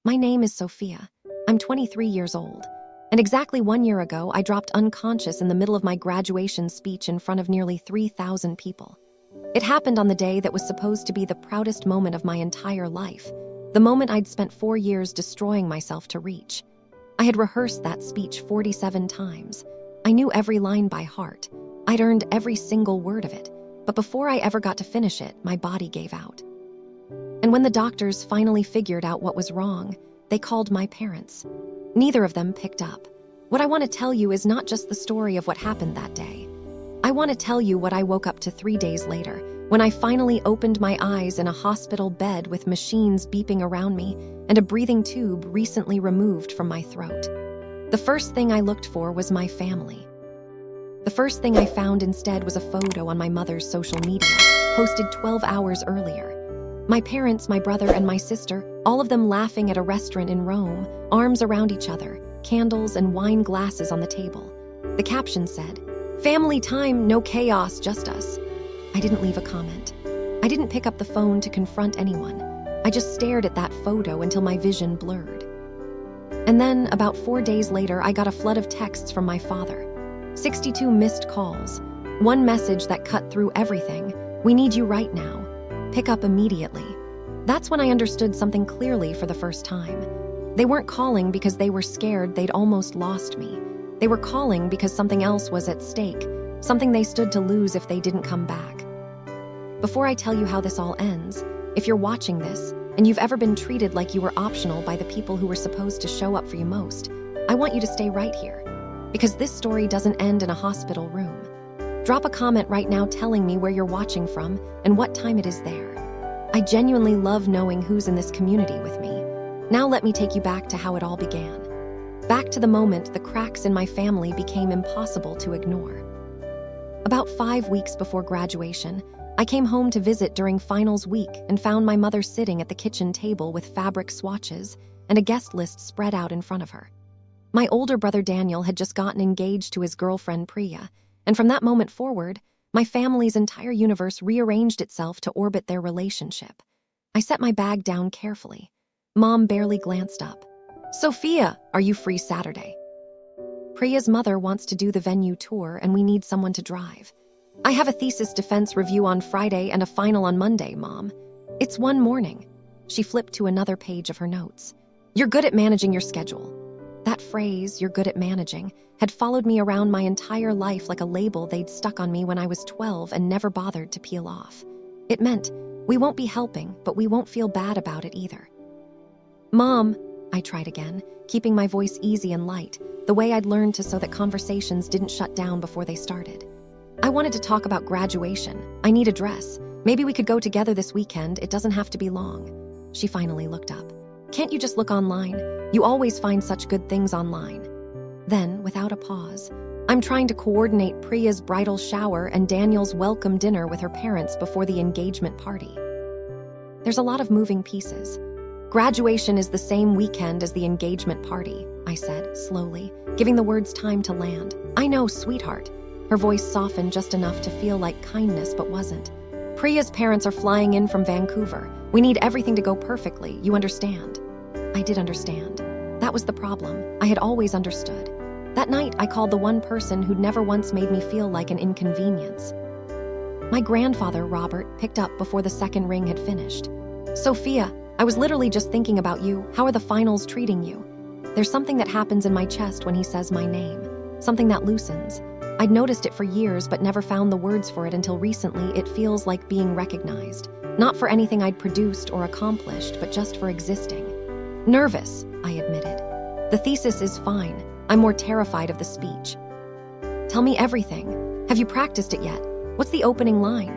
My name is Sophia. I'm 23 years old. And exactly 1 year ago, I dropped unconscious in the middle of my graduation speech in front of nearly 3,000 people. It happened on the day that was supposed to be the proudest moment of my entire life, the moment I'd spent 4 years destroying myself to reach. I had rehearsed that speech 47 times. I knew every line by heart. I'd earned every single word of it. But before I ever got to finish it, my body gave out. And when the doctors finally figured out what was wrong, they called my parents. Neither of them picked up. What I want to tell you is not just the story of what happened that day. I want to tell you what I woke up to 3 days later, when I finally opened my eyes in a hospital bed with machines beeping around me and a breathing tube recently removed from my throat. The first thing I looked for was my family. The first thing I found instead was a photo on my mother's social media, posted 12 hours earlier. My parents, my brother, and my sister, all of them laughing at a restaurant in Rome, arms around each other, candles and wine glasses on the table. The caption said, "Family time, no chaos, just us." I didn't leave a comment. I didn't pick up the phone to confront anyone. I just stared at that photo until my vision blurred. And then, about 4 days later, I got a flood of texts from my father. 62 missed calls. One message that cut through everything. "We need you right now. Pick up immediately." That's when I understood something clearly for the first time. They weren't calling because they were scared they'd almost lost me. They were calling because something else was at stake, something they stood to lose if they didn't come back. Before I tell you how this all ends, if you're watching this and you've ever been treated like you were optional by the people who were supposed to show up for you most, I want you to stay right here, because this story doesn't end in a hospital room. Drop a comment right now telling me where you're watching from and what time it is there. I genuinely love knowing who's in this community with me. Now let me take you back to how it all began. Back to the moment the cracks in my family became impossible to ignore. About 5 weeks before graduation, I came home to visit during finals week and found my mother sitting at the kitchen table with fabric swatches and a guest list spread out in front of her. My older brother Daniel had just gotten engaged to his girlfriend Priya, and from that moment forward, my family's entire universe rearranged itself to orbit their relationship. I set my bag down carefully. Mom barely glanced up. "Sophia, are you free Saturday? Priya's mother wants to do the venue tour and we need someone to drive. I have a thesis defense review on Friday and a final on Monday, Mom. It's one morning." She flipped to another page of her notes. "You're good at managing your schedule." That phrase, "you're good at managing," had followed me around my entire life like a label they'd stuck on me when I was 12 and never bothered to peel off. It meant, we won't be helping, but we won't feel bad about it either. "Mom," I tried again, keeping my voice easy and light, the way I'd learned to so that conversations didn't shut down before they started. "I wanted to talk about graduation. I need a dress. Maybe we could go together this weekend. It doesn't have to be long." She finally looked up. "Can't you just look online? You always find such good things online." Then, without a pause, "I'm trying to coordinate Priya's bridal shower and Daniel's welcome dinner with her parents before the engagement party. There's a lot of moving pieces. Graduation is the same weekend as the engagement party," I said, slowly, giving the words time to land. "I know, sweetheart." Her voice softened just enough to feel like kindness but wasn't. "Priya's parents are flying in from Vancouver. We need everything to go perfectly, you understand?" I did understand. That was the problem. I had always understood. That night, I called the one person who'd never once made me feel like an inconvenience. My grandfather, Robert, picked up before the second ring had finished. "Sophia, I was literally just thinking about you. How are the finals treating you?" There's something that happens in my chest when he says my name. Something that loosens. I'd noticed it for years but never found the words for it until recently. It feels like being recognized. Not for anything I'd produced or accomplished, but just for existing. "Nervous," I admitted. "The thesis is fine. I'm more terrified of the speech." "Tell me everything. Have you practiced it yet? What's the opening line?"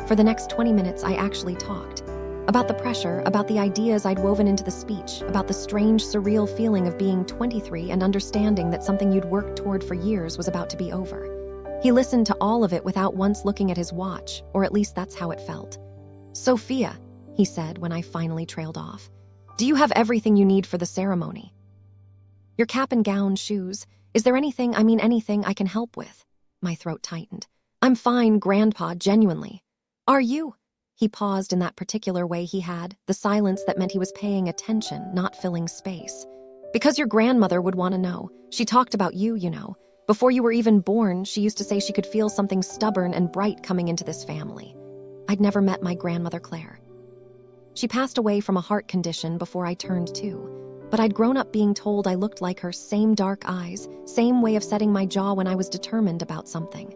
For the next 20 minutes, I actually talked. About the pressure, about the ideas I'd woven into the speech, about the strange, surreal feeling of being 23 and understanding that something you'd worked toward for years was about to be over. He listened to all of it without once looking at his watch, or at least that's how it felt. "Sophia," he said when I finally trailed off, "do you have everything you need for the ceremony? Your cap and gown, shoes. Is there anything I can help with?" My throat tightened. "I'm fine, Grandpa, genuinely." "Are you?" He paused in that particular way he had, the silence that meant he was paying attention, not filling space. Because your grandmother would want to know. She talked about you, you know. Before you were even born, she used to say she could feel something stubborn and bright coming into this family. I'd never met my grandmother Claire. She passed away from a heart condition before I turned 2, but I'd grown up being told I looked like her, same dark eyes, same way of setting my jaw when I was determined about something.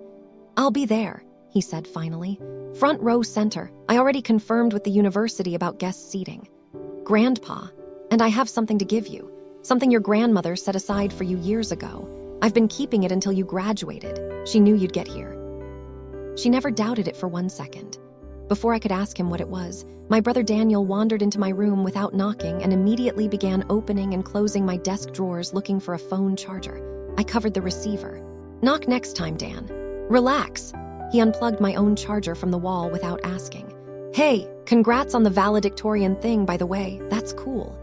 I'll be there, he said finally. Front row center. I already confirmed with the university about guest seating. Grandpa, and I have something to give you, something your grandmother set aside for you years ago. I've been keeping it until you graduated. She knew you'd get here. She never doubted it for 1 second. Before I could ask him what it was, my brother Daniel wandered into my room without knocking and immediately began opening and closing my desk drawers looking for a phone charger. I covered the receiver. Knock next time, Dan. Relax. He unplugged my own charger from the wall without asking. Hey, congrats on the valedictorian thing, by the way. That's cool.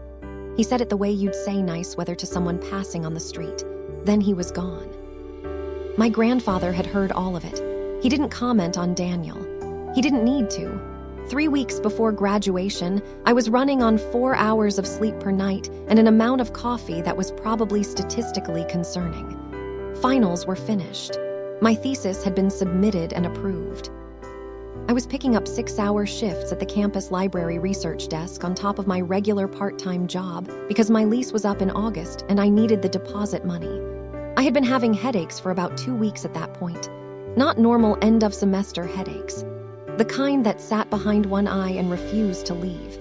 He said it the way you'd say nice whether to someone passing on the street. Then he was gone. My grandfather had heard all of it. He didn't comment on Daniel. He didn't need to. 3 weeks before graduation, I was running on 4 hours of sleep per night and an amount of coffee that was probably statistically concerning. Finals were finished. My thesis had been submitted and approved. I was picking up 6-hour shifts at the campus library research desk on top of my regular part-time job because my lease was up in August and I needed the deposit money. I had been having headaches for about 2 weeks at that point. Not normal end-of-semester headaches. The kind that sat behind one eye and refused to leave.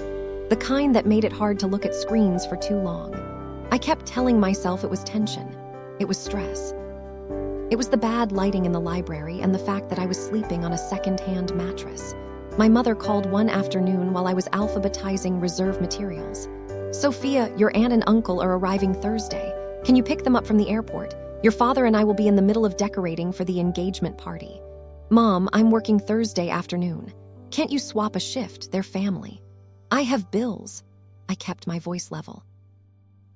The kind that made it hard to look at screens for too long. I kept telling myself it was tension. It was stress. It was the bad lighting in the library and the fact that I was sleeping on a second-hand mattress. My mother called one afternoon while I was alphabetizing reserve materials. Sophia, your aunt and uncle are arriving Thursday. Can you pick them up from the airport? Your father and I will be in the middle of decorating for the engagement party. Mom, I'm working Thursday afternoon. Can't you swap a shift? They're family. I have bills. I kept my voice level.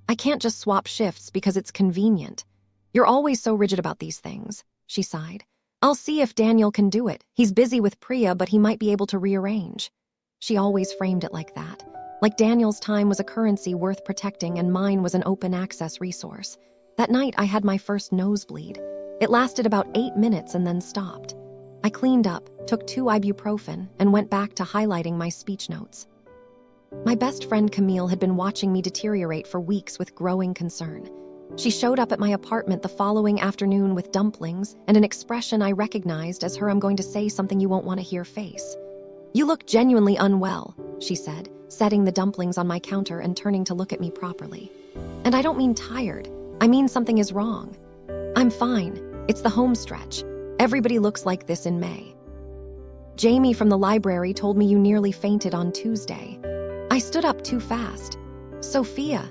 I can't just swap shifts because it's convenient. You're always so rigid about these things, she sighed. I'll see if Daniel can do it. He's busy with Priya, but he might be able to rearrange. She always framed it like that. Like Daniel's time was a currency worth protecting and mine was an open access resource. That night I had my first nosebleed. It lasted about 8 minutes and then stopped. I cleaned up, took 2 ibuprofen, and went back to highlighting my speech notes. My best friend Camille had been watching me deteriorate for weeks with growing concern. She showed up at my apartment the following afternoon with dumplings and an expression I recognized as her "I'm going to say something you won't want to hear" face. You look genuinely unwell, she said, setting the dumplings on my counter and turning to look at me properly. And I don't mean tired. I mean something is wrong. I'm fine. It's the home stretch. Everybody looks like this in May. Jamie from the library told me you nearly fainted on Tuesday. I stood up too fast. Sophia.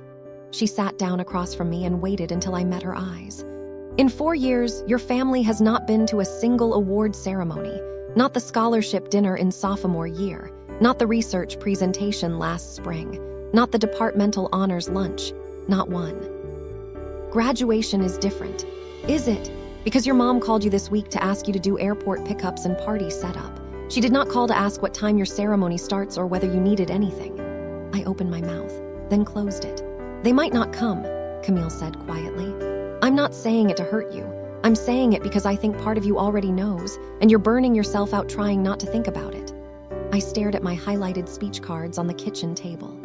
She sat down across from me and waited until I met her eyes. In 4 years, your family has not been to a single award ceremony, not the scholarship dinner in sophomore year, not the research presentation last spring, not the departmental honors lunch, not one. Graduation is different. Is it? Because your mom called you this week to ask you to do airport pickups and party setup. She did not call to ask what time your ceremony starts or whether you needed anything. I opened my mouth, then closed it. They might not come, Camille said quietly. I'm not saying it to hurt you. I'm saying it because I think part of you already knows, and you're burning yourself out trying not to think about it. I stared at my highlighted speech cards on the kitchen table.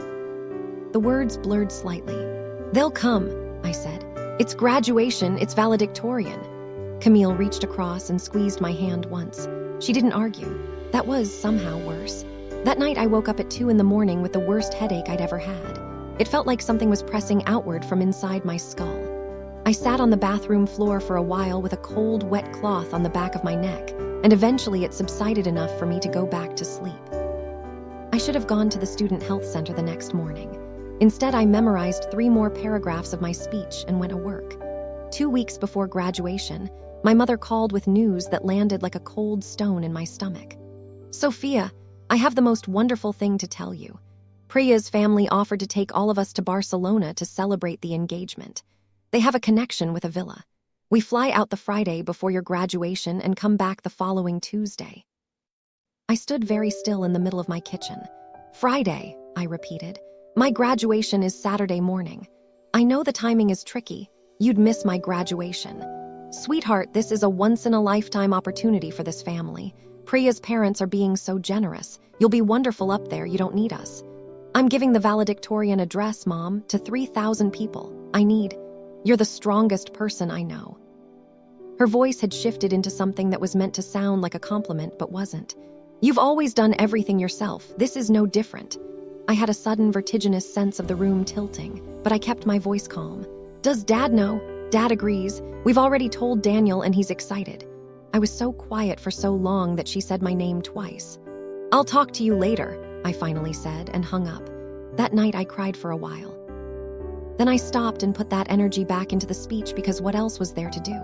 The words blurred slightly. They'll come, I said. It's graduation, it's valedictorian. Camille reached across and squeezed my hand once. She didn't argue. That was somehow worse. That night I woke up at 2 a.m. with the worst headache I'd ever had. It felt like something was pressing outward from inside my skull. I sat on the bathroom floor for a while with a cold, wet cloth on the back of my neck, and eventually it subsided enough for me to go back to sleep. I should have gone to the student health center the next morning. Instead, I memorized 3 more paragraphs of my speech and went to work. 2 weeks before graduation, my mother called with news that landed like a cold stone in my stomach. Sophia, I have the most wonderful thing to tell you. Priya's family offered to take all of us to Barcelona to celebrate the engagement. They have a connection with a villa. We fly out the Friday before your graduation and come back the following Tuesday. I stood very still in the middle of my kitchen. Friday, I repeated. My graduation is Saturday morning. I know the timing is tricky. You'd miss my graduation. Sweetheart, this is a once-in-a-lifetime opportunity for this family. Priya's parents are being so generous. You'll be wonderful up there, you don't need us. I'm giving the valedictorian address, Mom, to 3,000 people. You're the strongest person I know. Her voice had shifted into something that was meant to sound like a compliment but wasn't. You've always done everything yourself. This is no different. I had a sudden vertiginous sense of the room tilting, but I kept my voice calm. Does Dad know? Dad agrees. We've already told Daniel and he's excited. I was so quiet for so long that she said my name twice. I'll talk to you later, I finally said and hung up. That night I cried for a while. Then I stopped and put that energy back into the speech because what else was there to do?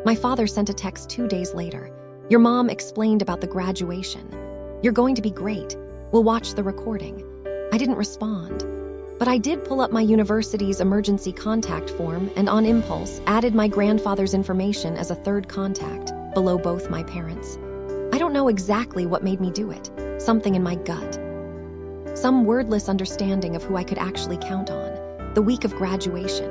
My father sent a text 2 days later. Your mom explained about the graduation. You're going to be great. We'll watch the recording. I didn't respond. But I did pull up my university's emergency contact form and on impulse added my grandfather's information as a third contact, below both my parents. I don't know exactly what made me do it. Something in my gut. Some wordless understanding of who I could actually count on. The week of graduation.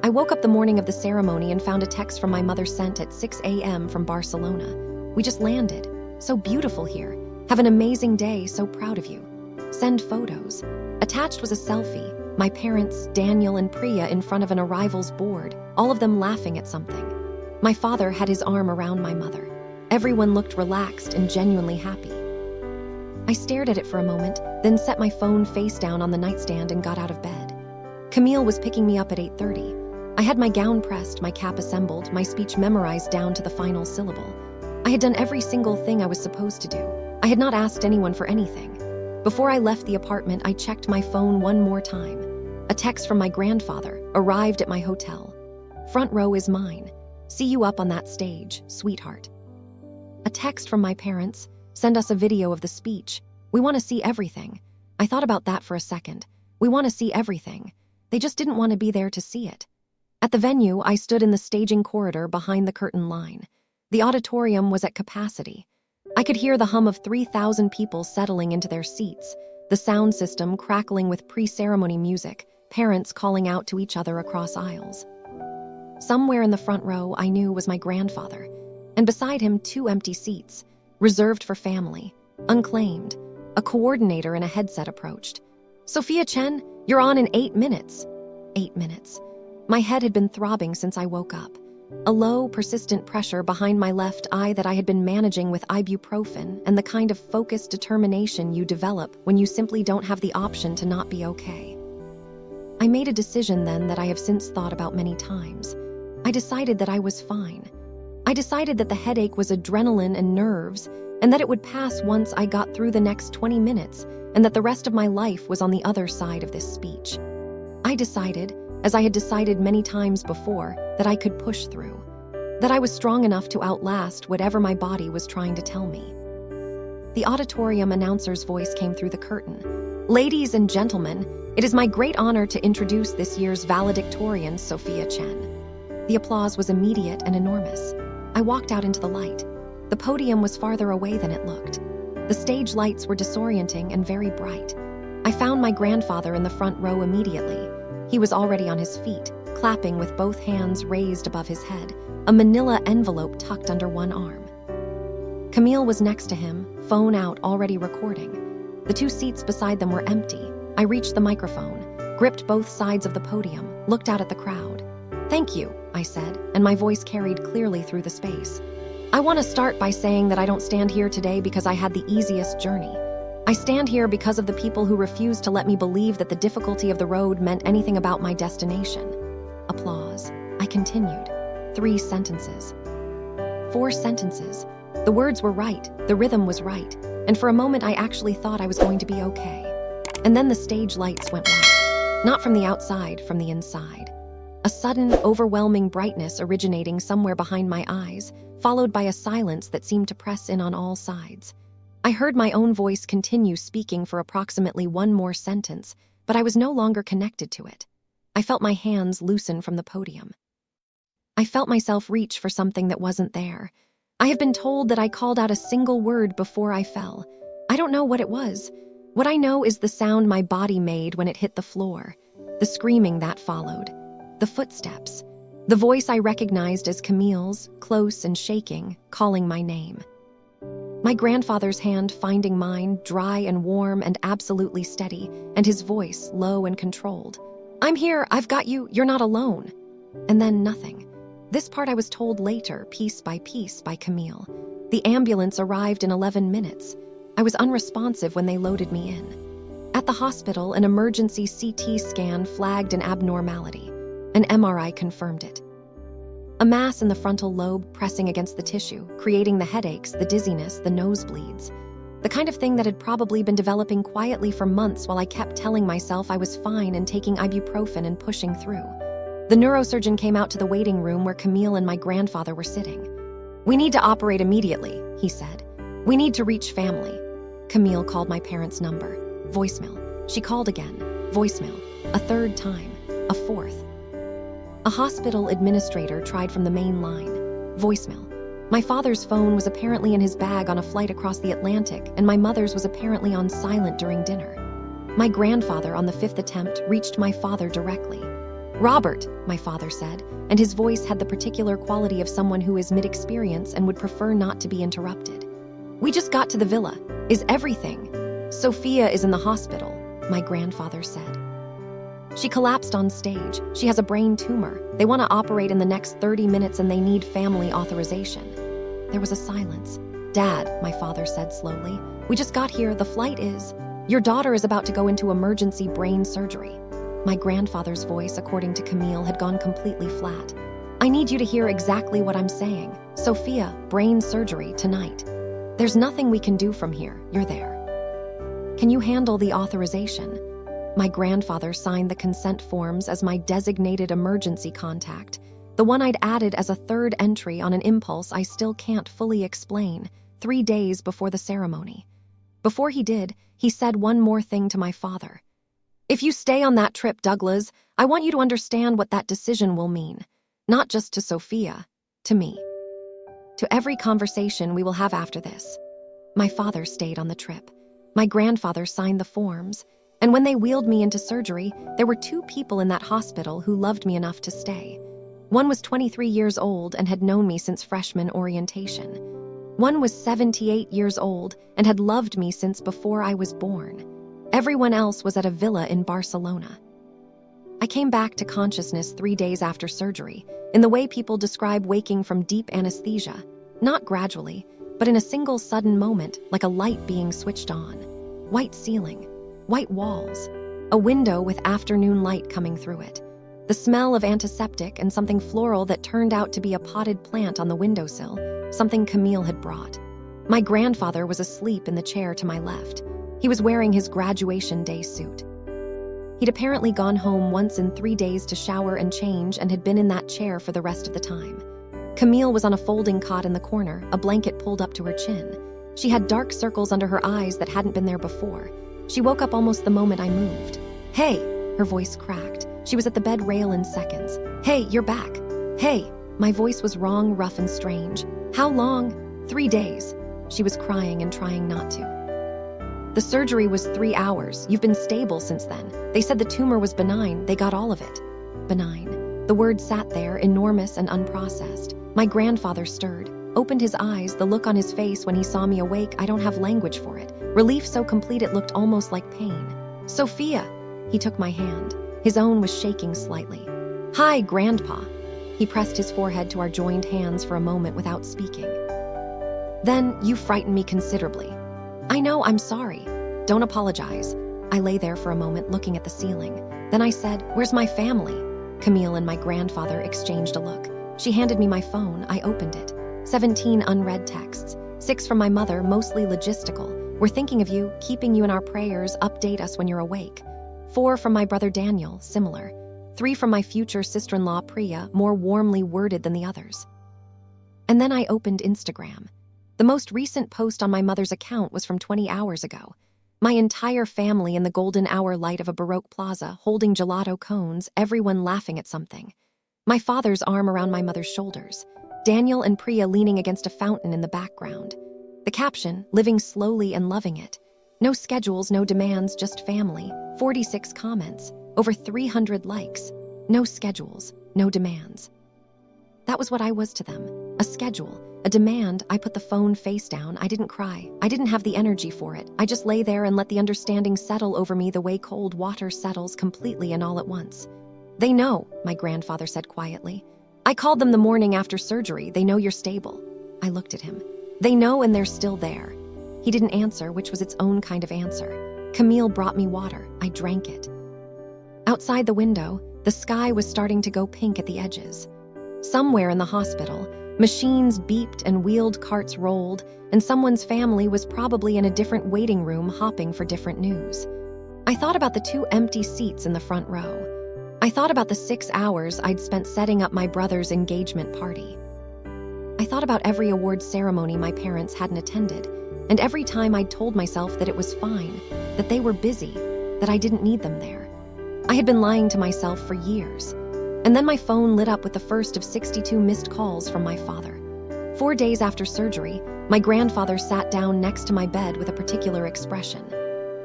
I woke up the morning of the ceremony and found a text from my mother sent at 6 a.m. from Barcelona. We just landed. So beautiful here. Have an amazing day, so proud of you. Send photos. Attached was a selfie. My parents, Daniel and Priya in front of an arrivals board, all of them laughing at something. My father had his arm around my mother. Everyone looked relaxed and genuinely happy. I stared at it for a moment, then set my phone face down on the nightstand and got out of bed. Camille was picking me up at 8:30. I had my gown pressed, my cap assembled, my speech memorized down to the final syllable. I had done every single thing I was supposed to do. I had not asked anyone for anything. Before I left the apartment, I checked my phone one more time. A text from my grandfather arrived at my hotel. Front row is mine. See you up on that stage, sweetheart. A text from my parents. Send us a video of the speech. We want to see everything. I thought about that for a second. We want to see everything. They just didn't want to be there to see it. At the venue, I stood in the staging corridor behind the curtain line. The auditorium was at capacity. I could hear the hum of 3,000 people settling into their seats, the sound system crackling with pre-ceremony music, parents calling out to each other across aisles. Somewhere in the front row I knew was my grandfather, and beside him 2 empty seats, reserved for family, unclaimed. A coordinator in a headset approached. Sophia Chen, you're on in 8 minutes. 8 minutes. My head had been throbbing since I woke up. A low, persistent pressure behind my left eye that I had been managing with ibuprofen and the kind of focused determination you develop when you simply don't have the option to not be okay. I made a decision then that I have since thought about many times. I decided that I was fine. I decided that the headache was adrenaline and nerves, and that it would pass once I got through the next 20 minutes, and that the rest of my life was on the other side of this speech. I decided, as I had decided many times before, that I could push through, that I was strong enough to outlast whatever my body was trying to tell me. The auditorium announcer's voice came through the curtain. Ladies and gentlemen, it is my great honor to introduce this year's valedictorian, Sophia Chen. The applause was immediate and enormous. I walked out into the light. The podium was farther away than it looked. The stage lights were disorienting and very bright. I found my grandfather in the front row immediately. He was already on his feet, clapping with both hands raised above his head, a manila envelope tucked under one arm. Camille was next to him, phone out, already recording. The 2 seats beside them were empty. I reached the microphone, gripped both sides of the podium, looked out at the crowd. Thank you, I said, and my voice carried clearly through the space. I want to start by saying that I don't stand here today because I had the easiest journey. I stand here because of the people who refused to let me believe that the difficulty of the road meant anything about my destination. Applause. I continued. 3 sentences. 4 sentences. The words were right, the rhythm was right, and for a moment I actually thought I was going to be okay. And then the stage lights went white. Not from the outside, from the inside. A sudden, overwhelming brightness originating somewhere behind my eyes, followed by a silence that seemed to press in on all sides. I heard my own voice continue speaking for approximately 1 more sentence, but I was no longer connected to it. I felt my hands loosen from the podium. I felt myself reach for something that wasn't there. I have been told that I called out a single word before I fell. I don't know what it was. What I know is the sound my body made when it hit the floor, the screaming that followed, the footsteps, the voice I recognized as Camille's, close and shaking, calling my name. My grandfather's hand finding mine, dry and warm and absolutely steady, and his voice low and controlled. "I'm here, I've got you, you're not alone." And then nothing. This part I was told later, piece by Camille. The ambulance arrived in 11 minutes. I was unresponsive when they loaded me in. At the hospital, an emergency CT scan flagged an abnormality. An MRI confirmed it. A mass in the frontal lobe pressing against the tissue, creating the headaches, the dizziness, the nosebleeds. The kind of thing that had probably been developing quietly for months while I kept telling myself I was fine and taking ibuprofen and pushing through. The neurosurgeon came out to the waiting room where Camille and my grandfather were sitting. "We need to operate immediately," he said. "We need to reach family." Camille called my parents' number. Voicemail. She called again. Voicemail. A third time. A fourth. A hospital administrator tried from the main line. Voicemail. My father's phone was apparently in his bag on a flight across the Atlantic, and my mother's was apparently on silent during dinner. My grandfather, on the fifth attempt, reached my father directly. "Robert," my father said, and his voice had the particular quality of someone who is mid-experience and would prefer not to be interrupted. "We just got to the villa. Is everything?" "Sophia is in the hospital," my grandfather said. "She collapsed on stage. She has a brain tumor. They want to operate in the next 30 minutes and they need family authorization." There was a silence. "Dad," my father said slowly, "we just got here. The flight is... Your daughter is about to go into emergency brain surgery." My grandfather's voice, according to Camille, had gone completely flat. "I need you to hear exactly what I'm saying. Sophia, brain surgery tonight. There's nothing we can do from here. You're there. Can you handle the authorization?" My grandfather signed the consent forms as my designated emergency contact, the one I'd added as a third entry on an impulse I still can't fully explain, 3 days before the ceremony. Before he did, he said one more thing to my father. "If you stay on that trip, Douglas, I want you to understand what that decision will mean. Not just to Sophia, to me. To every conversation we will have after this." My father stayed on the trip. My grandfather signed the forms. And when they wheeled me into surgery, there were 2 people in that hospital who loved me enough to stay. One was 23 years old and had known me since freshman orientation. One was 78 years old and had loved me since before I was born. Everyone else was at a villa in Barcelona. I came back to consciousness 3 days after surgery, in the way people describe waking from deep anesthesia, not gradually, but in a single sudden moment, like a light being switched on. White ceiling. White walls, a window with afternoon light coming through it, the smell of antiseptic and something floral that turned out to be a potted plant on the windowsill, something Camille had brought. My grandfather was asleep in the chair to my left. He was wearing his graduation day suit. He'd apparently gone home once in 3 days to shower and change and had been in that chair for the rest of the time. Camille was on a folding cot in the corner, a blanket pulled up to her chin. She had dark circles under her eyes that hadn't been there before. She woke up almost the moment I moved. "Hey," her voice cracked. She was at the bed rail in seconds. "Hey, you're back. Hey." My voice was wrong, rough, and strange. "How long?" 3 days. She was crying and trying not to. "The surgery was 3 hours. You've been stable since then. They said the tumor was benign. They got all of it." Benign. The word sat there, enormous and unprocessed. My grandfather stirred, opened his eyes, the look on his face when he saw me awake, I don't have language for it. Relief so complete it looked almost like pain. "Sophia!" He took my hand. His own was shaking slightly. "Hi, Grandpa." He pressed his forehead to our joined hands for a moment without speaking. "Then, you frightened me considerably." "I know, I'm sorry. Don't apologize." I lay there for a moment looking at the ceiling. Then I said, "Where's my family?" Camille and my grandfather exchanged a look. She handed me my phone. I opened it. 17 unread texts. 6 from my mother, mostly logistical. "We're thinking of you, keeping you in our prayers, update us when you're awake." 4 from my brother Daniel, similar. 3 from my future sister-in-law Priya, more warmly worded than the others. And then I opened Instagram. The most recent post on my mother's account was from 20 hours ago. My entire family in the golden hour light of a Baroque plaza, holding gelato cones, everyone laughing at something. My father's arm around my mother's shoulders. Daniel and Priya leaning against a fountain in the background. The caption, living slowly and loving it. No schedules, no demands, just family. 46 comments, over 300 likes. No schedules, no demands. That was what I was to them. A schedule, a demand. I put the phone face down. I didn't cry. I didn't have the energy for it. I just lay there and let the understanding settle over me the way cold water settles completely and all at once. They know, my grandfather said quietly. I called them the morning after surgery. They know you're stable. I looked at him. They know and they're still there. He didn't answer, which was its own kind of answer. Camille brought me water. I drank it. Outside the window, the sky was starting to go pink at the edges. Somewhere in the hospital, machines beeped and wheeled carts rolled, and someone's family was probably in a different waiting room hopping for different news. I thought about the 2 empty seats in the front row. I thought about the 6 hours I'd spent setting up my brother's engagement party. I thought about every awards ceremony my parents hadn't attended, and every time I'd told myself that it was fine, that they were busy, that I didn't need them there. I had been lying to myself for years. And then my phone lit up with the first of 62 missed calls from my father. 4 days after surgery, my grandfather sat down next to my bed with a particular expression.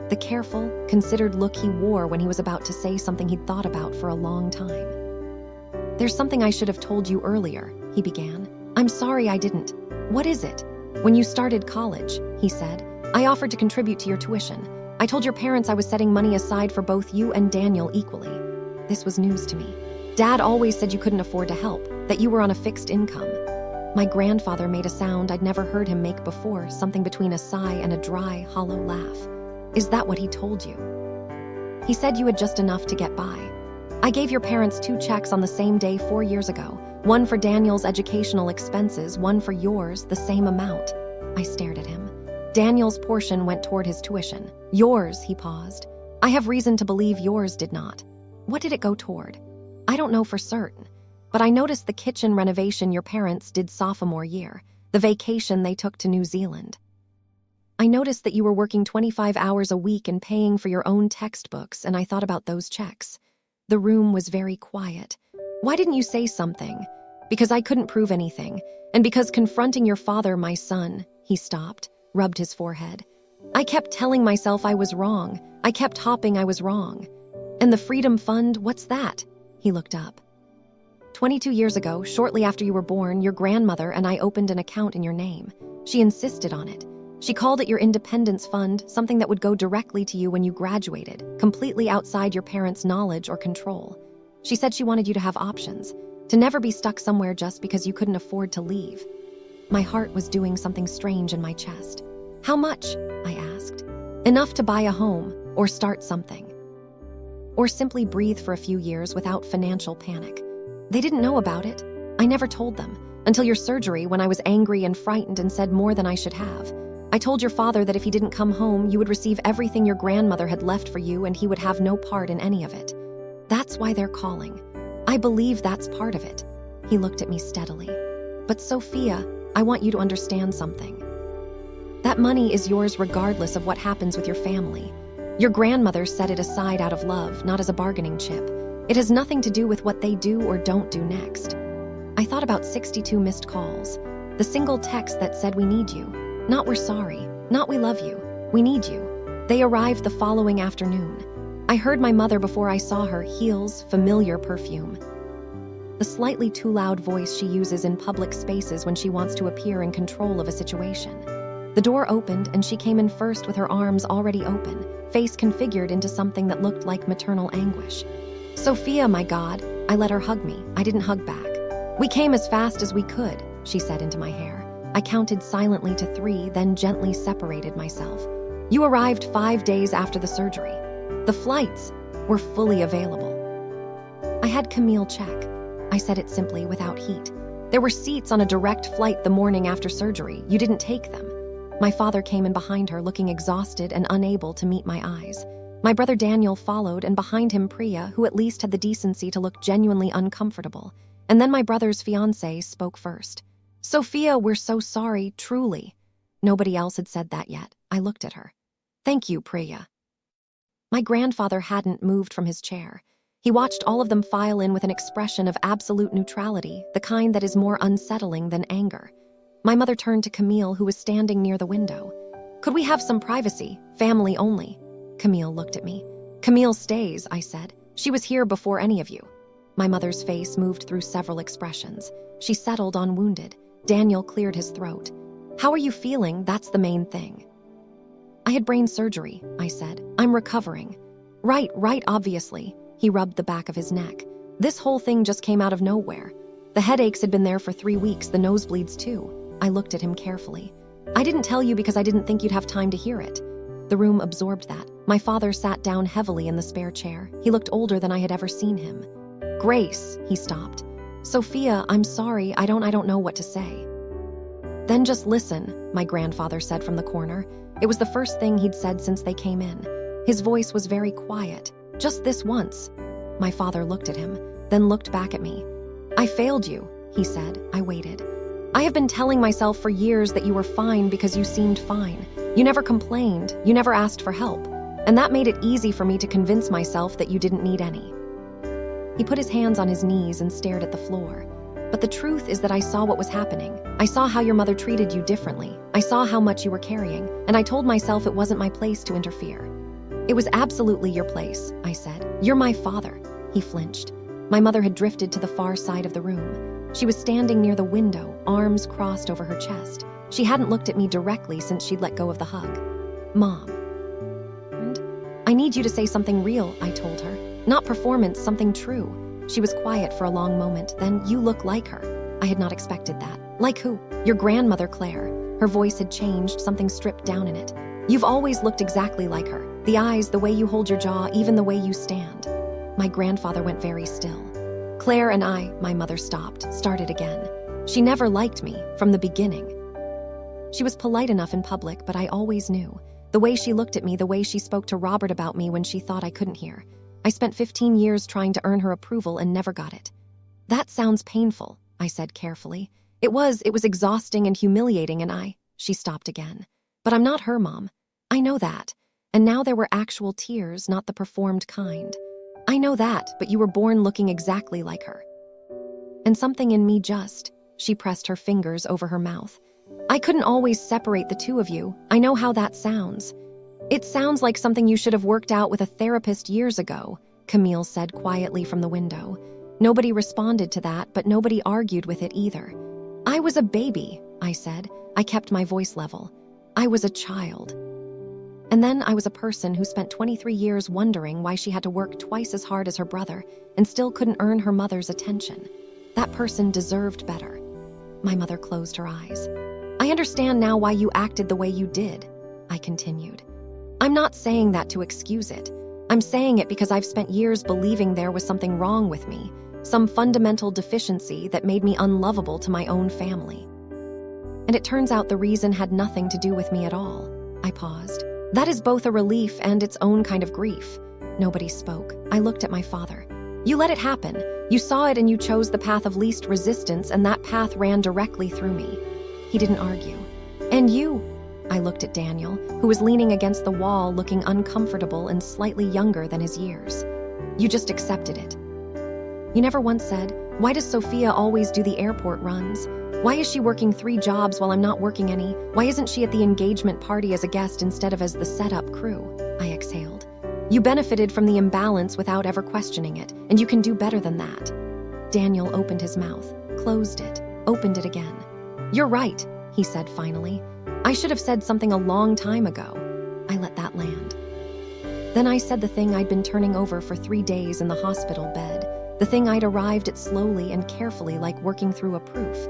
The careful, considered look he wore when he was about to say something he'd thought about for a long time. There's something I should have told you earlier, he began. I'm sorry I didn't. What is it? When you started college, he said, I offered to contribute to your tuition. I told your parents I was setting money aside for both you and Daniel equally. This was news to me. Dad always said you couldn't afford to help, that you were on a fixed income. My grandfather made a sound I'd never heard him make before, something between a sigh and a dry, hollow laugh. Is that what he told you? He said you had just enough to get by. I gave your parents 2 checks on the same day 4 years ago, one for Daniel's educational expenses, one for yours, the same amount. I stared at him. Daniel's portion went toward his tuition. Yours, he paused. I have reason to believe yours did not. What did it go toward? I don't know for certain, but I noticed the kitchen renovation your parents did sophomore year, the vacation they took to New Zealand. I noticed that you were working 25 hours a week and paying for your own textbooks, and I thought about those checks. The room was very quiet. Why didn't you say something? Because I couldn't prove anything, and because confronting your father, my son, he stopped, rubbed his forehead. I kept telling myself I was wrong. I kept hopping I was wrong. And the Freedom Fund, what's that? He looked up. 22 years ago, shortly after you were born, your grandmother and I opened an account in your name. She insisted on it. She called it your Independence Fund, something that would go directly to you when you graduated, completely outside your parents' knowledge or control. She said she wanted you to have options, to never be stuck somewhere just because you couldn't afford to leave. My heart was doing something strange in my chest. How much? I asked. Enough to buy a home, or start something. Or simply breathe for a few years without financial panic. They didn't know about it. I never told them, until your surgery when I was angry and frightened and said more than I should have. I told your father that if he didn't come home, you would receive everything your grandmother had left for you and he would have no part in any of it. That's why they're calling. I believe that's part of it. He looked at me steadily. But Sophia, I want you to understand something. That money is yours regardless of what happens with your family. Your grandmother set it aside out of love, not as a bargaining chip. It has nothing to do with what they do or don't do next. I thought about 62 missed calls. The single text that said we need you. Not we're sorry. Not we love you. We need you. They arrived the following afternoon. I heard my mother before I saw her, heels, familiar perfume. The slightly too loud voice she uses in public spaces when she wants to appear in control of a situation. The door opened and she came in first with her arms already open, face configured into something that looked like maternal anguish. Sophia, my God, I let her hug me. I didn't hug back. We came as fast as we could, she said into my hair. I counted silently to 3, then gently separated myself. You arrived 5 days after the surgery. The flights were fully available. I had Camille check. I said it simply without heat. There were seats on a direct flight the morning after surgery. You didn't take them. My father came in behind her, looking exhausted and unable to meet my eyes. My brother Daniel followed, and behind him Priya, who at least had the decency to look genuinely uncomfortable. And then my brother's fiancée spoke first. Sophia, we're so sorry, truly. Nobody else had said that yet. I looked at her. Thank you, Priya. My grandfather hadn't moved from his chair. He watched all of them file in with an expression of absolute neutrality, the kind that is more unsettling than anger. My mother turned to Camille, who was standing near the window. "Could we have some privacy? Family only." Camille looked at me. "Camille stays," I said. "She was here before any of you." My mother's face moved through several expressions. She settled on wounded. Daniel cleared his throat. "How are you feeling? That's the main thing." "I had brain surgery," I said. "I'm recovering." Right, obviously." He rubbed the back of his neck. "This whole thing just came out of nowhere. The headaches had been there for 3 weeks, the nosebleeds too." I looked at him carefully. "I didn't tell you because I didn't think you'd have time to hear it." The room absorbed that. My father sat down heavily in the spare chair. He looked older than I had ever seen him. "Grace," he stopped. "Sophia, I'm sorry, I don't know what to say." "Then just listen," my grandfather said from the corner. It was the first thing he'd said since they came in. His voice was very quiet. "Just this once." My father looked at him, then looked back at me. "I failed you," he said. I waited. "I have been telling myself for years that you were fine because you seemed fine. You never complained, you never asked for help, and that made it easy for me to convince myself that you didn't need any." He put his hands on his knees and stared at the floor. "But the truth is that I saw what was happening. I saw how your mother treated you differently. I saw how much you were carrying, and I told myself it wasn't my place to interfere." "It was absolutely your place," I said. "You're my father." He flinched. My mother had drifted to the far side of the room. She was standing near the window, arms crossed over her chest. She hadn't looked at me directly since she'd let go of the hug. "Mom." "I need you to say something real," I told her. "Not performance, something true." She was quiet for a long moment, then, "You look like her." I had not expected that. "Like who?" "Your grandmother, Claire." Her voice had changed, something stripped down in it. "You've always looked exactly like her. The eyes, the way you hold your jaw, even the way you stand." My grandfather went very still. "Claire and I," my mother started again. "She never liked me, from the beginning. She was polite enough in public, but I always knew. The way she looked at me, the way she spoke to Robert about me when she thought I couldn't hear. I spent 15 years trying to earn her approval and never got it." "That sounds painful," I said carefully. It was exhausting and humiliating, and She stopped again. "But I'm not her, Mom. I know that." And now there were actual tears, not the performed kind. "I know that, but you were born looking exactly like her. And something in me She pressed her fingers over her mouth. "I couldn't always separate the two of you. I know how that sounds." "It sounds like something you should have worked out with a therapist years ago," Camille said quietly from the window. Nobody responded to that, but nobody argued with it either. "I was a baby," I said. I kept my voice level. "I was a child. And then I was a person who spent 23 years wondering why she had to work twice as hard as her brother and still couldn't earn her mother's attention. That person deserved better." My mother closed her eyes. "I understand now why you acted the way you did," I continued. "I'm not saying that to excuse it. I'm saying it because I've spent years believing there was something wrong with me, some fundamental deficiency that made me unlovable to my own family. And it turns out the reason had nothing to do with me at all." I paused. "That is both a relief and its own kind of grief." Nobody spoke. I looked at my father. "You let it happen. You saw it and you chose the path of least resistance, and that path ran directly through me." He didn't argue. "And you?" I looked at Daniel, who was leaning against the wall looking uncomfortable and slightly younger than his years. "You just accepted it. You never once said, 'Why does Sophia always do the airport runs? Why is she working 3 jobs while I'm not working any? Why isn't she at the engagement party as a guest instead of as the setup crew?'" I exhaled. "You benefited from the imbalance without ever questioning it, and you can do better than that." Daniel opened his mouth, closed it, opened it again. "You're right," he said finally. "I should have said something a long time ago." I let that land. Then I said the thing I'd been turning over for 3 days in the hospital bed, the thing I'd arrived at slowly and carefully, like working through a proof.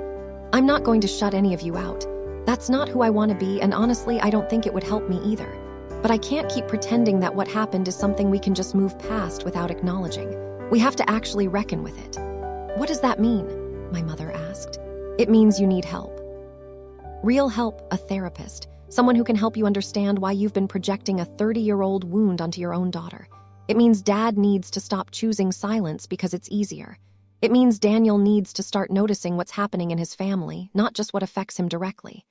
"I'm not going to shut any of you out. That's not who I want to be, and honestly, I don't think it would help me either. But I can't keep pretending that what happened is something we can just move past without acknowledging. We have to actually reckon with it." "What does that mean?" my mother asked. "It means you need help. Real help, a therapist, someone who can help you understand why you've been projecting a 30-year-old wound onto your own daughter. It means Dad needs to stop choosing silence because it's easier. It means Daniel needs to start noticing what's happening in his family, not just what affects him directly.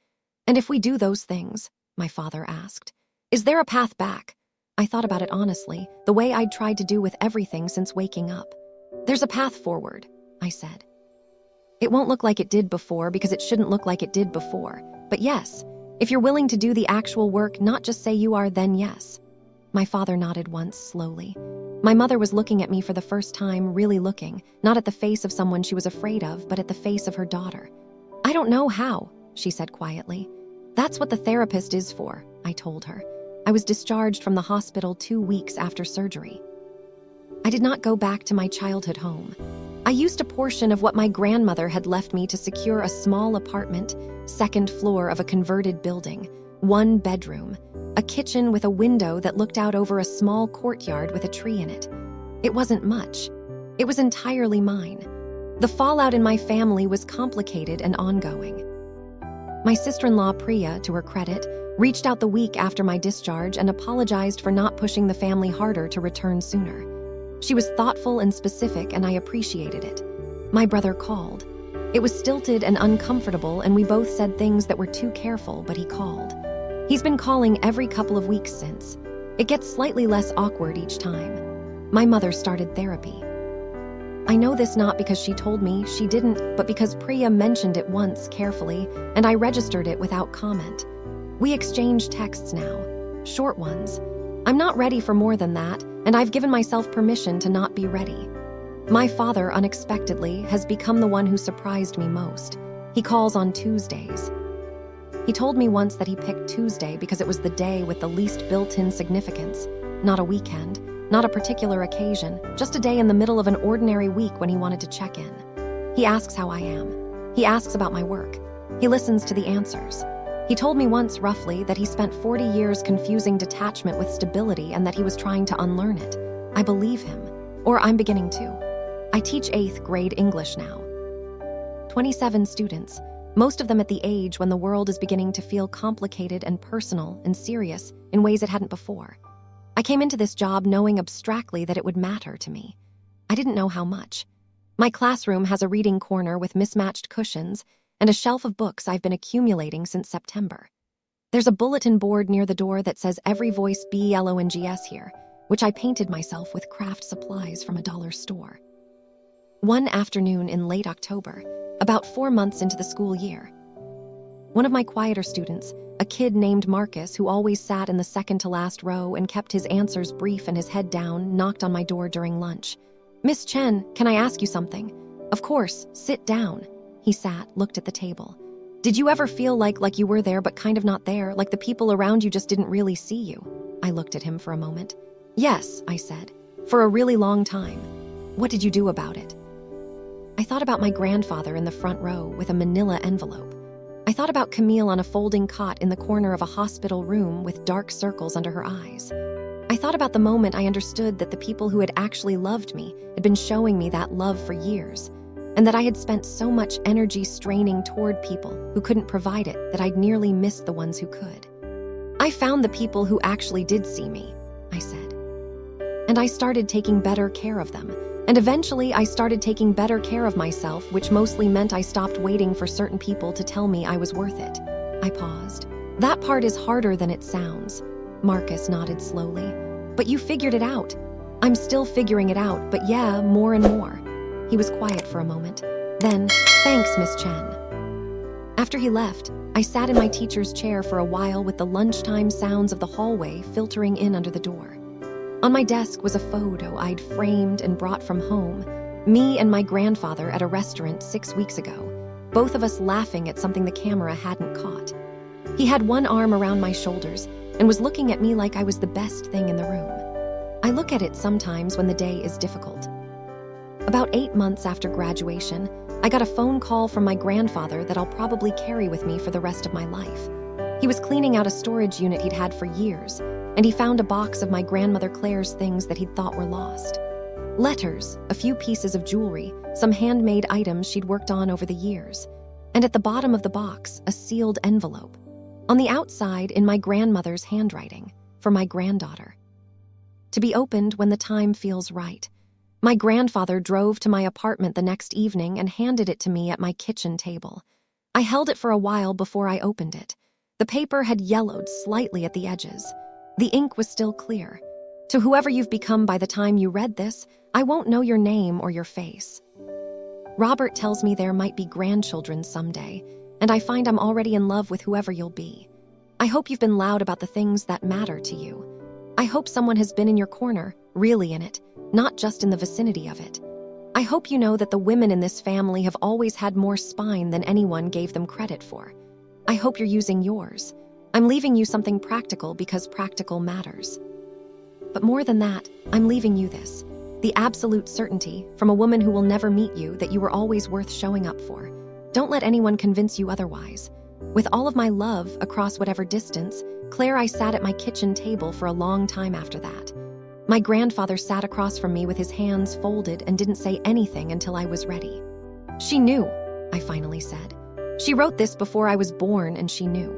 And if we do those things," my father asked, "is there a path back?" I thought about it honestly, the way I'd tried to do with everything since waking up. There's a path forward, I said. It won't look like it did before because it shouldn't look like it did before. But yes, if you're willing to do the actual work, not just say you are, then yes. My father nodded once, slowly. My mother was looking at me for the first time, really looking, not at the face of someone she was afraid of, but at the face of her daughter. I don't know how, she said quietly. That's what the therapist is for, I told her. I was discharged from the hospital 2 weeks after surgery. I did not go back to my childhood home. I used a portion of what my grandmother had left me to secure a small apartment, second floor of a converted building, 1 bedroom, a kitchen with a window that looked out over a small courtyard with a tree in it. It wasn't much. It was entirely mine. The fallout in my family was complicated and ongoing. My sister-in-law, Priya, to her credit, reached out the week after my discharge and apologized for not pushing the family harder to return sooner. She was thoughtful and specific, and I appreciated it. My brother called. It was stilted and uncomfortable, and we both said things that were too careful, but he called. He's been calling every couple of weeks since. It gets slightly less awkward each time. My mother started therapy. I know this not because she told me, she didn't, but because Priya mentioned it once carefully, and I registered it without comment. We exchange texts now, short ones. I'm not ready for more than that, and I've given myself permission to not be ready. My father, unexpectedly, has become the one who surprised me most. He calls on Tuesdays. He told me once that he picked Tuesday because it was the day with the least built-in significance, not a weekend, not a particular occasion, just a day in the middle of an ordinary week when he wanted to check in. He asks how I am. He asks about my work. He listens to the answers. He told me once, roughly, that he spent 40 years confusing detachment with stability and that he was trying to unlearn it. I believe him. Or I'm beginning to. I teach 8th grade English now. 27 students, most of them at the age when the world is beginning to feel complicated and personal and serious in ways it hadn't before. I came into this job knowing abstractly that it would matter to me. I didn't know how much. My classroom has a reading corner with mismatched cushions and a shelf of books I've been accumulating since September. There's a bulletin board near the door that says every voice belongs here, which I painted myself with craft supplies from a dollar store. One afternoon in late October, about 4 months into the school year, one of my quieter students, a kid named Marcus who always sat in the second to last row and kept his answers brief and his head down, knocked on my door during lunch. "Miss Chen, can I ask you something?" "Of course, sit down." He sat, looked at the table. "Did you ever feel like you were there but kind of not there, like the people around you just didn't really see you?" I looked at him for a moment. "Yes," I said, "for a really long time." "What did you do about it?" I thought about my grandfather in the front row with a manila envelope. I thought about Camille on a folding cot in the corner of a hospital room with dark circles under her eyes. I thought about the moment I understood that the people who had actually loved me had been showing me that love for years, and that I had spent so much energy straining toward people who couldn't provide it that I'd nearly missed the ones who could. "I found the people who actually did see me," I said. "And I started taking better care of them. And eventually I started taking better care of myself, which mostly meant I stopped waiting for certain people to tell me I was worth it." I paused. "That part is harder than it sounds." Marcus nodded slowly. "But you figured it out." "I'm still figuring it out, but yeah, more and more." He was quiet for a moment. Then, "Thanks, Miss Chen." After he left, I sat in my teacher's chair for a while with the lunchtime sounds of the hallway filtering in under the door. On my desk was a photo I'd framed and brought from home, me and my grandfather at a restaurant 6 weeks ago, both of us laughing at something the camera hadn't caught. He had one arm around my shoulders and was looking at me like I was the best thing in the room. I look at it sometimes when the day is difficult. About 8 months after graduation, I got a phone call from my grandfather that I'll probably carry with me for the rest of my life. He was cleaning out a storage unit he'd had for years, and he found a box of my grandmother Claire's things that he'd thought were lost. Letters, a few pieces of jewelry, some handmade items she'd worked on over the years, and at the bottom of the box, a sealed envelope. On the outside, in my grandmother's handwriting, for my granddaughter. To be opened when the time feels right. My grandfather drove to my apartment the next evening and handed it to me at my kitchen table. I held it for a while before I opened it. The paper had yellowed slightly at the edges. The ink was still clear, To whoever you've become by the time you read this, I won't know your name or your face. Robert tells me there might be grandchildren someday, and I find I'm already in love with whoever you'll be. I hope you've been loud about the things that matter to you. I hope someone has been in your corner, really in it, not just in the vicinity of it. I hope you know that the women in this family have always had more spine than anyone gave them credit for. I hope you're using yours. I'm leaving you something practical because practical matters. But more than that, I'm leaving you this. The absolute certainty, from a woman who will never meet you, that you were always worth showing up for. Don't let anyone convince you otherwise. With all of my love, across whatever distance, Claire, I sat at my kitchen table for a long time after that. My grandfather sat across from me with his hands folded and didn't say anything until I was ready. She knew, I finally said. She wrote this before I was born, and she knew.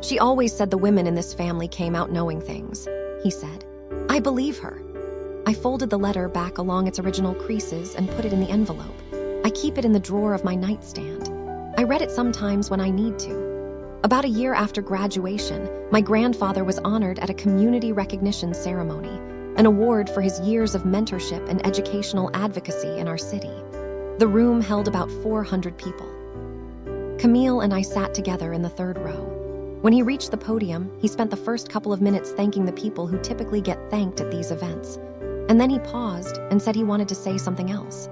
She always said the women in this family came out knowing things, he said. I believe her. I folded the letter back along its original creases and put it in the envelope. I keep it in the drawer of my nightstand. I read it sometimes when I need to. About a year after graduation, my grandfather was honored at a community recognition ceremony, an award for his years of mentorship and educational advocacy in our city. The room held about 400 people. Camille and I sat together in the third row. When he reached the podium, he spent the first couple of minutes thanking the people who typically get thanked at these events. And then he paused and said he wanted to say something else.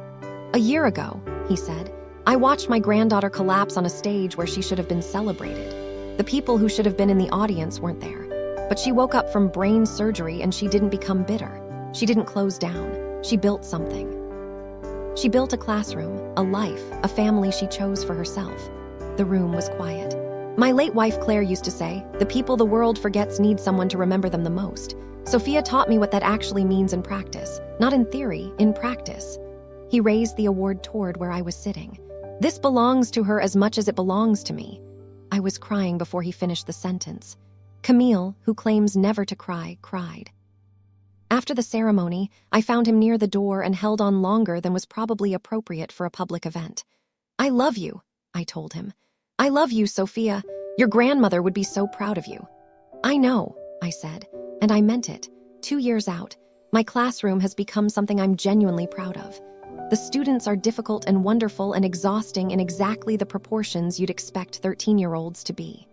A year ago, he said, I watched my granddaughter collapse on a stage where she should have been celebrated. The people who should have been in the audience weren't there. But she woke up from brain surgery and she didn't become bitter. She didn't close down. She built something. She built a classroom, a life, a family she chose for herself. The room was quiet. My late wife Claire used to say, the people the world forgets need someone to remember them the most. Sophia taught me what that actually means in practice. Not in theory, in practice. He raised the award toward where I was sitting. This belongs to her as much as it belongs to me. I was crying before he finished the sentence. Camille, who claims never to cry, cried. After the ceremony, I found him near the door and held on longer than was probably appropriate for a public event. I love you, I told him. I love you, Sophia. Your grandmother would be so proud of you. I know, I said, and I meant it. 2 years out, my classroom has become something I'm genuinely proud of. The students are difficult and wonderful and exhausting in exactly the proportions you'd expect 13-year-olds to be.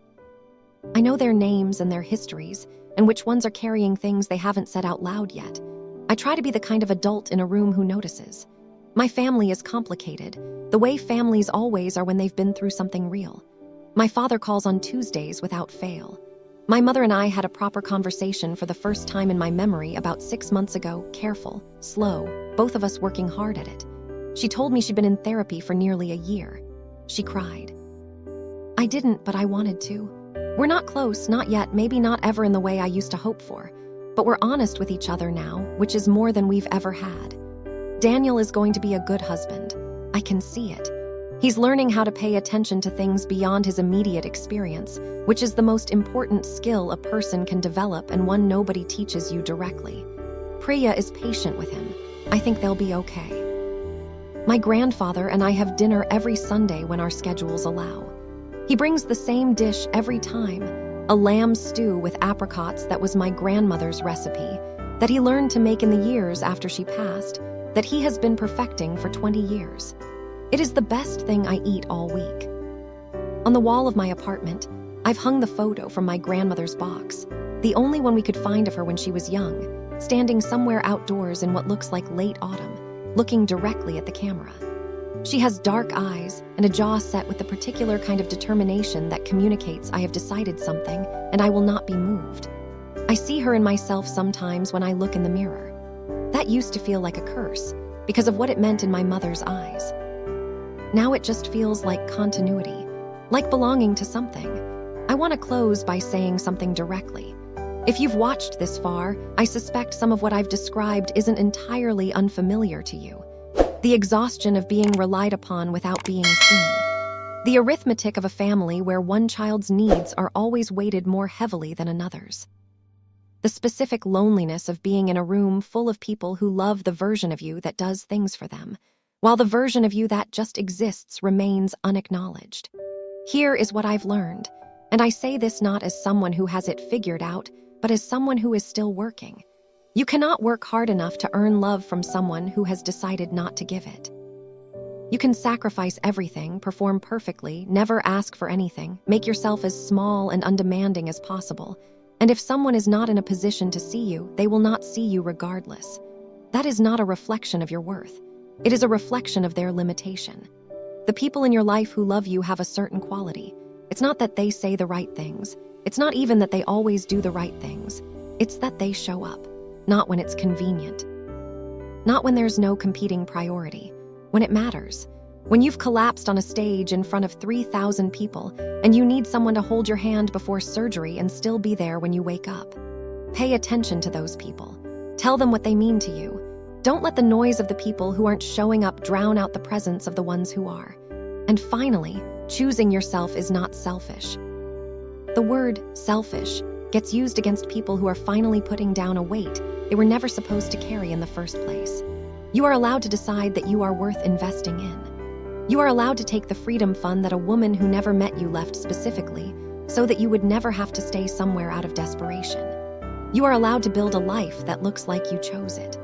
I know their names and their histories, and which ones are carrying things they haven't said out loud yet. I try to be the kind of adult in a room who notices. My family is complicated, the way families always are when they've been through something real. My father calls on Tuesdays without fail. My mother and I had a proper conversation for the first time in my memory about 6 months ago, careful, slow, both of us working hard at it. She told me she'd been in therapy for nearly a year. She cried. I didn't, but I wanted to. We're not close, not yet, maybe not ever in the way I used to hope for. But we're honest with each other now, which is more than we've ever had. Daniel is going to be a good husband. I can see it. He's learning how to pay attention to things beyond his immediate experience, which is the most important skill a person can develop and one nobody teaches you directly. Priya is patient with him. I think they'll be okay. My grandfather and I have dinner every Sunday when our schedules allow. He brings the same dish every time, a lamb stew with apricots that was my grandmother's recipe, that he learned to make in the years after she passed, that he has been perfecting for 20 years. It is the best thing I eat all week. On the wall of my apartment, I've hung the photo from my grandmother's box, the only one we could find of her when she was young, standing somewhere outdoors in what looks like late autumn, looking directly at the camera. She has dark eyes and a jaw set with the particular kind of determination that communicates I have decided something and I will not be moved. I see her in myself sometimes when I look in the mirror. That used to feel like a curse because of what it meant in my mother's eyes. Now it just feels like continuity, like belonging to something. I want to close by saying something directly. If you've watched this far, I suspect some of what I've described isn't entirely unfamiliar to you. The exhaustion of being relied upon without being seen. The arithmetic of a family where one child's needs are always weighted more heavily than another's. The specific loneliness of being in a room full of people who love the version of you that does things for them, while the version of you that just exists remains unacknowledged. Here is what I've learned, and I say this not as someone who has it figured out, but as someone who is still working. You cannot work hard enough to earn love from someone who has decided not to give it. You can sacrifice everything, perform perfectly, never ask for anything, make yourself as small and undemanding as possible. And if someone is not in a position to see you, they will not see you regardless. That is not a reflection of your worth. It is a reflection of their limitation. The people in your life who love you have a certain quality. It's not that they say the right things. It's not even that they always do the right things. It's that they show up, not when it's convenient. Not when there's no competing priority. When it matters. When you've collapsed on a stage in front of 3,000 people and you need someone to hold your hand before surgery and still be there when you wake up. Pay attention to those people. Tell them what they mean to you. Don't let the noise of the people who aren't showing up drown out the presence of the ones who are. And finally, choosing yourself is not selfish. The word selfish gets used against people who are finally putting down a weight they were never supposed to carry in the first place. You are allowed to decide that you are worth investing in. You are allowed to take the freedom fund that a woman who never met you left specifically, so that you would never have to stay somewhere out of desperation. You are allowed to build a life that looks like you chose it.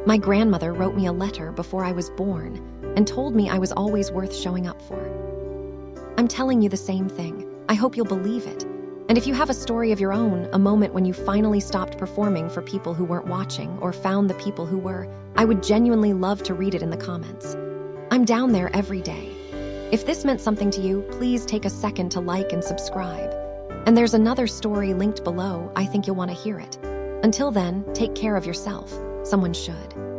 My grandmother wrote me a letter before I was born and told me I was always worth showing up for. I'm telling you the same thing. I hope you'll believe it. And if you have a story of your own, a moment when you finally stopped performing for people who weren't watching or found the people who were, I would genuinely love to read it in the comments. I'm down there every day. If this meant something to you, please take a second to like and subscribe. And there's another story linked below. I think you'll want to hear it. Until then, take care of yourself. Someone should.